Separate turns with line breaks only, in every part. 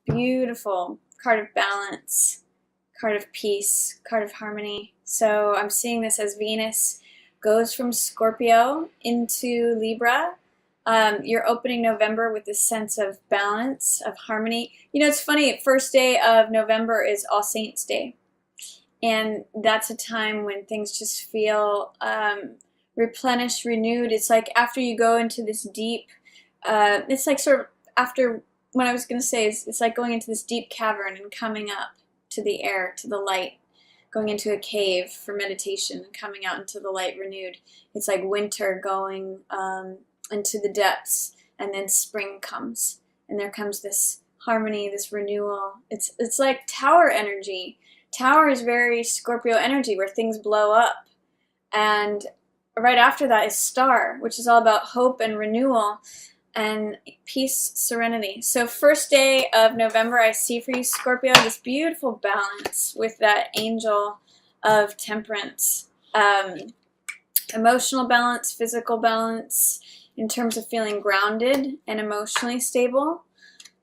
Beautiful card of balance, card of peace, card of harmony. So I'm seeing this as Venus goes from Scorpio into Libra. You're opening November with this sense of balance, of harmony. You know, it's funny, first day of November is All Saints Day. And that's a time when things just feel replenished, renewed. It's like after you go into this deep, it's like sort of after, what I was going to say is it's like going into this deep cavern and coming up to the air, to the light, going into a cave for meditation and coming out into the light renewed. It's like winter going into the depths, and then spring comes, and there comes this harmony, this renewal. It's like tower energy. Tower is very Scorpio energy, where things blow up. And right after that is Star, which is all about hope and renewal and peace, serenity. So first day of November, I see for you, Scorpio, this beautiful balance with that angel of temperance. Emotional balance, physical balance, in terms of feeling grounded and emotionally stable.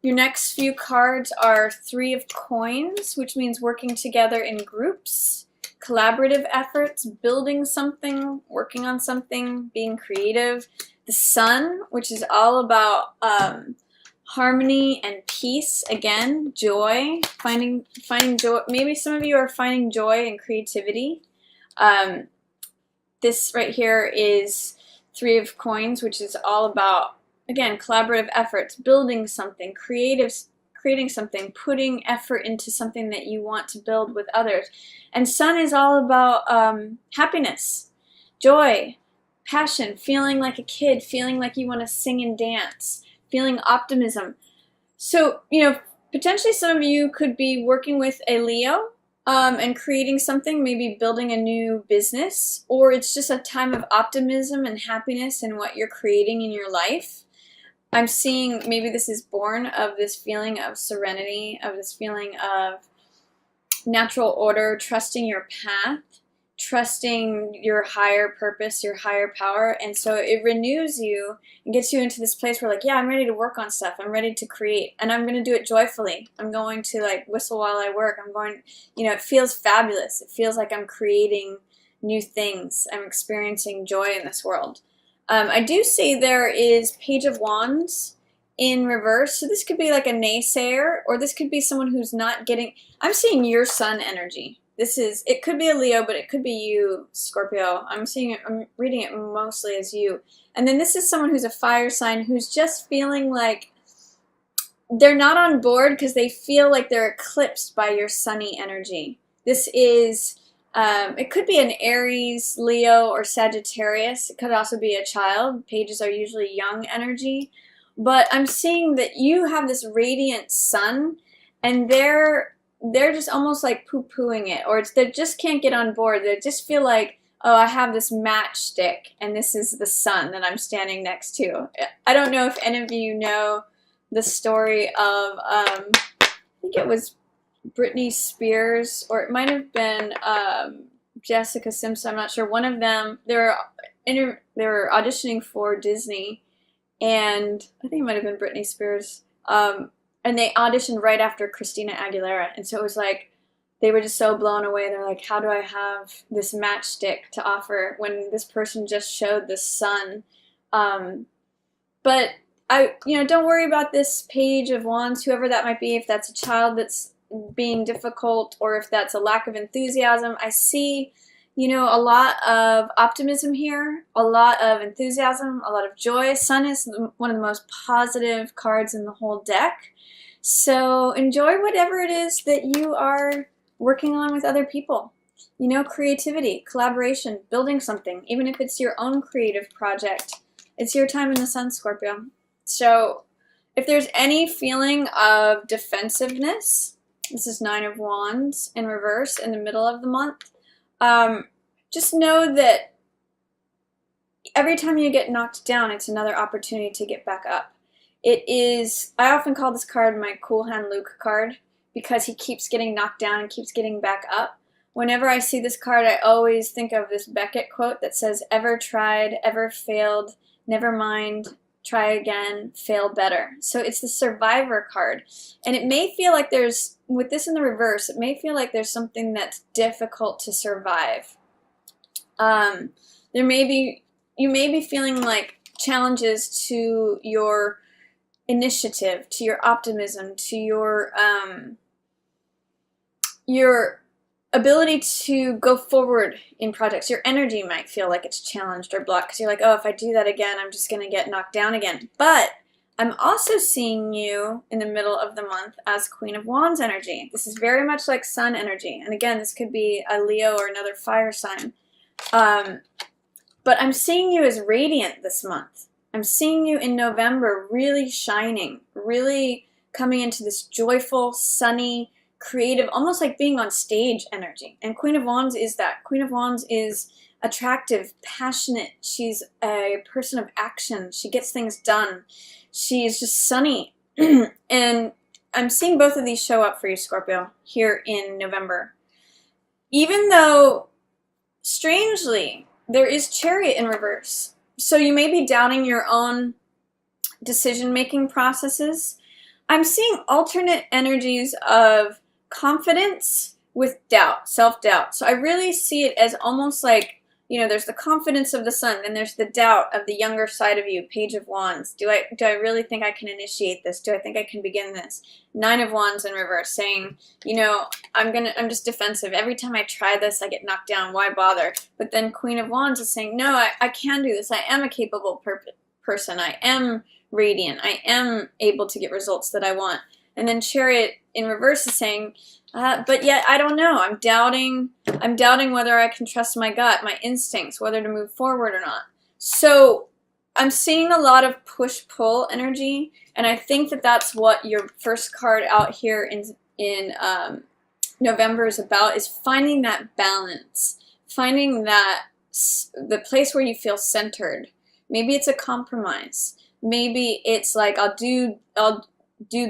Your next few cards are Three of Coins, which means working together in groups, collaborative efforts, building something, working on something, being creative. The Sun, which is all about harmony and peace. Again, joy, finding joy. Maybe some of you are finding joy and creativity. This right here is Three of Coins, which is all about, again, collaborative efforts, building something, creating something, putting effort into something that you want to build with others. And Sun is all about happiness, joy, passion, feeling like a kid, feeling like you want to sing and dance, feeling optimism. So, you know, potentially some of you could be working with a Leo and creating something, maybe building a new business, or it's just a time of optimism and happiness in what you're creating in your life. I'm seeing maybe this is born of this feeling of serenity, of this feeling of natural order, trusting your path, trusting your higher purpose, your higher power. And so it renews you and gets you into this place where, like, yeah, I'm ready to work on stuff. I'm ready to create, and I'm going to do it joyfully. I'm going to, like, whistle while I work. I'm going, you know, it feels fabulous. It feels like I'm creating new things. I'm experiencing joy in this world. I do see there is Page of Wands in reverse. So this could be like a naysayer, or this could be someone who's not getting, I'm seeing your Sun energy. It could be a Leo, but it could be you, Scorpio. I'm reading it mostly as you. And then this is someone who's a fire sign who's just feeling like they're not on board because they feel like they're eclipsed by your sunny energy. This is, it could be an Aries, Leo, or Sagittarius. It could also be a child. Pages are usually young energy. But I'm seeing that you have this radiant sun, and they're just almost like poo-pooing it, or they just can't get on board. They just feel like, oh, I have this matchstick, and this is the sun that I'm standing next to. I don't know if any of you know the story of, I think it was Britney Spears, or it might have been Jessica Simpson. I'm not sure. One of them, they were auditioning for Disney, and I think it might have been Britney Spears. And they auditioned right after Christina Aguilera. And so it was like, they were just so blown away. They're like, how do I have this matchstick to offer when this person just showed the sun? But don't worry about this Page of Wands, whoever that might be, if that's a child that's being difficult, or if that's a lack of enthusiasm. I see, a lot of optimism here, a lot of enthusiasm, a lot of joy. Sun is one of the most positive cards in the whole deck. So enjoy whatever it is that you are working on with other people. Creativity, collaboration, building something, even if it's your own creative project. It's your time in the sun, Scorpio. So if there's any feeling of defensiveness, this is Nine of Wands in reverse in the middle of the month. Just know that every time you get knocked down, it's another opportunity to get back up. It is, I often call this card my Cool Hand Luke card, because he keeps getting knocked down and keeps getting back up. Whenever I see this card, I always think of this Beckett quote that says, "Ever tried, ever failed, never mind, try again, fail better. So it's the Survivor card. And it may feel like there's, with this in the reverse, it may feel like there's something that's difficult to survive. You may be feeling like challenges to your initiative, to your optimism, to your ability to go forward in projects. Your energy might feel like it's challenged or blocked because you're like, oh, if I do that again, I'm just going to get knocked down again. But I'm also seeing you in the middle of the month as Queen of Wands energy. This is very much like Sun energy. And again, this could be a Leo or another fire sign. But I'm seeing you as radiant this month. I'm seeing you in November really shining, really coming into this joyful, sunny, creative, almost like being on stage energy. And Queen of Wands is that. Queen of Wands is attractive, passionate. She's a person of action. She gets things done. She's just sunny. And I'm seeing both of these show up for you, Scorpio, here in November. Even though, strangely, there is Chariot in reverse. So you may be doubting your own decision-making processes. I'm seeing alternate energies of confidence with doubt, self-doubt. So I really see it as almost like, you know, there's the confidence of the Sun, and there's the doubt of the younger side of you, Page of Wands. Do I really think I can initiate this? Do I think I can begin this? 9 of Wands in reverse, saying, you know, I'm just defensive. Every time I try this, I get knocked down. Why bother? But then Queen of Wands is saying, no, I can do this. I am a capable person. I am radiant. I am able to get results that I want. And then Chariot in reverse is saying, but yet I don't know. I'm doubting whether I can trust my gut, my instincts, whether to move forward or not. So I'm seeing a lot of push-pull energy, and I think that that's what your first card out here in November is about, is finding that balance, finding that the place where you feel centered. Maybe it's a compromise. Maybe it's like I'll do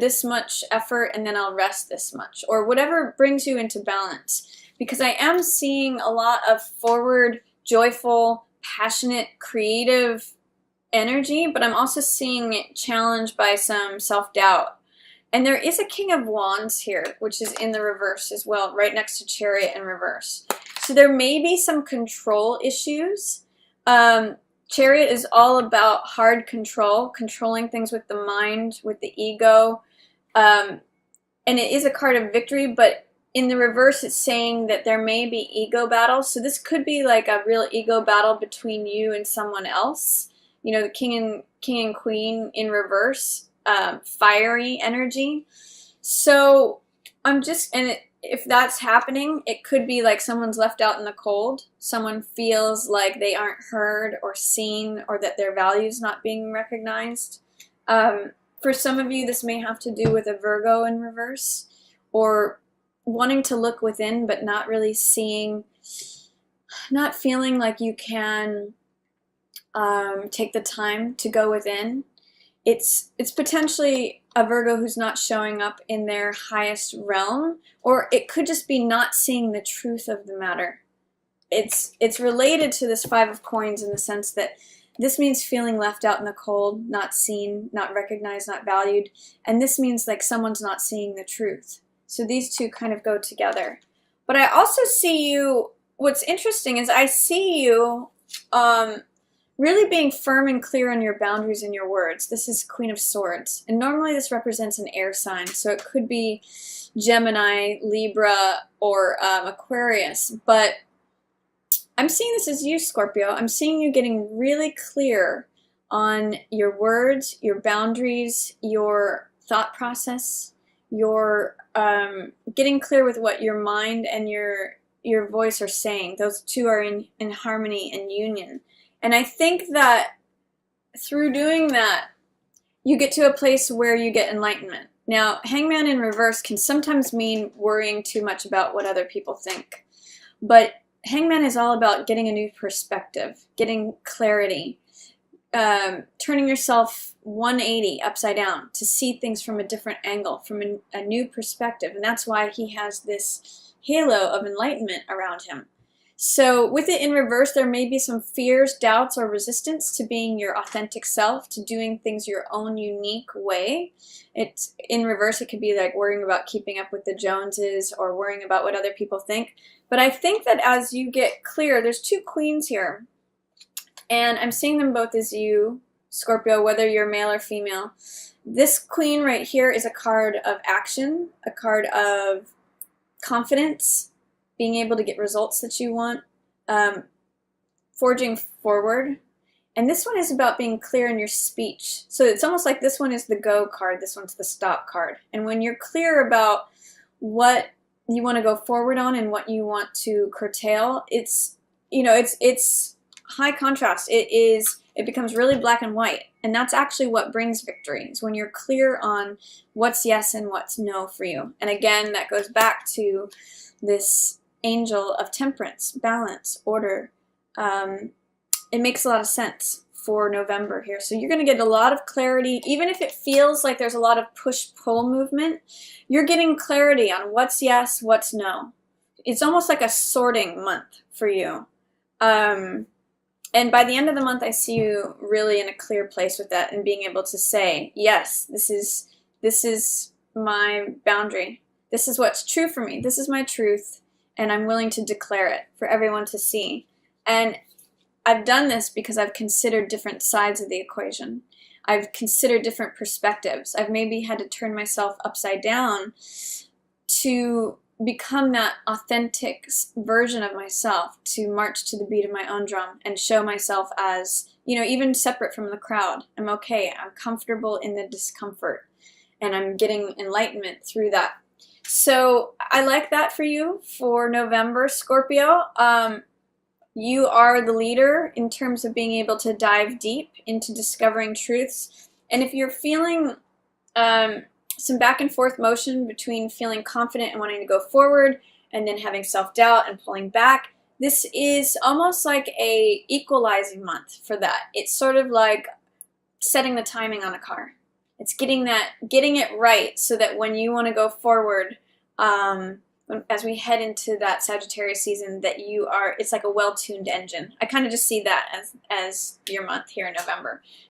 this much effort and then I'll rest this much, or whatever brings you into balance. Because I am seeing a lot of forward, joyful, passionate, creative energy, but I'm also seeing it challenged by some self-doubt. And there is a King of Wands here, which is in the reverse as well, right next to Chariot in reverse. So there may be some control issues. Chariot is all about hard control, controlling things with the mind, with the ego. And it is a card of victory, but in the reverse, it's saying that there may be ego battles. So this could be like a real ego battle between you and someone else. You know, the king and queen in reverse, fiery energy. So if that's happening, it could be like someone's left out in the cold. Someone feels like they aren't heard or seen, or that their value's not being recognized. For some of you, this may have to do with a Virgo in reverse, or wanting to look within but not really seeing, not feeling like you can take the time to go within. It's potentially a Virgo who's not showing up in their highest realm, or it could just be not seeing the truth of the matter. It's related to this 5 of Coins in the sense that this means feeling left out in the cold, not seen, not recognized, not valued, and this means like someone's not seeing the truth. So these two kind of go together. But I also see you, what's interesting is I see you really being firm and clear on your boundaries and your words. This is Queen of Swords. And normally this represents an air sign. So it could be Gemini, Libra, or Aquarius. But I'm seeing this as you, Scorpio. I'm seeing you getting really clear on your words, your boundaries, your thought process, your getting clear with what your mind and your voice are saying. Those two are in harmony and union. And I think that through doing that, you get to a place where you get enlightenment. Now, Hangman in reverse can sometimes mean worrying too much about what other people think. But Hangman is all about getting a new perspective, getting clarity, turning yourself 180 upside down to see things from a different angle, from a new perspective. And that's why he has this halo of enlightenment around him. So with it in reverse, there may be some fears, doubts, or resistance to being your authentic self, to doing things your own unique way. It's in reverse, it could be like worrying about keeping up with the Joneses or worrying about what other people think. But I think that as you get clear, there's two queens here, and I'm seeing them both as you, Scorpio, whether you're male or female. This queen right here is a card of action, a card of confidence, being able to get results that you want, forging forward. And this one is about being clear in your speech. So it's almost like this one is the go card, this one's the stop card. And when you're clear about what you want to go forward on and what you want to curtail, it's, you know, it's high contrast. It becomes really black and white. And that's actually what brings victory, is when you're clear on what's yes and what's no for you. And again, that goes back to this angel of temperance, balance, order. It makes a lot of sense for November here. So you're going to get a lot of clarity. Even if it feels like there's a lot of push-pull movement, you're getting clarity on what's yes, what's no. It's almost like a sorting month for you. And by the end of the month, I see you really in a clear place with that and being able to say, yes, this is my boundary. This is what's true for me. This is my truth, and I'm willing to declare it for everyone to see. And I've done this because I've considered different sides of the equation. I've considered different perspectives. I've maybe had to turn myself upside down to become that authentic version of myself, to march to the beat of my own drum and show myself as, you know, even separate from the crowd. I'm okay. I'm comfortable in the discomfort, and I'm getting enlightenment through that. So I like that for you for November, Scorpio. You are the leader in terms of being able to dive deep into discovering truths. And if you're feeling some back and forth motion between feeling confident and wanting to go forward and then having self-doubt and pulling back, this is almost like a equalizing month for that. It's sort of like setting the timing on a car. It's getting it right so that when you want to go forward, as we head into that Sagittarius season, that it's like a well-tuned engine. I kind of just see that as your month here in November.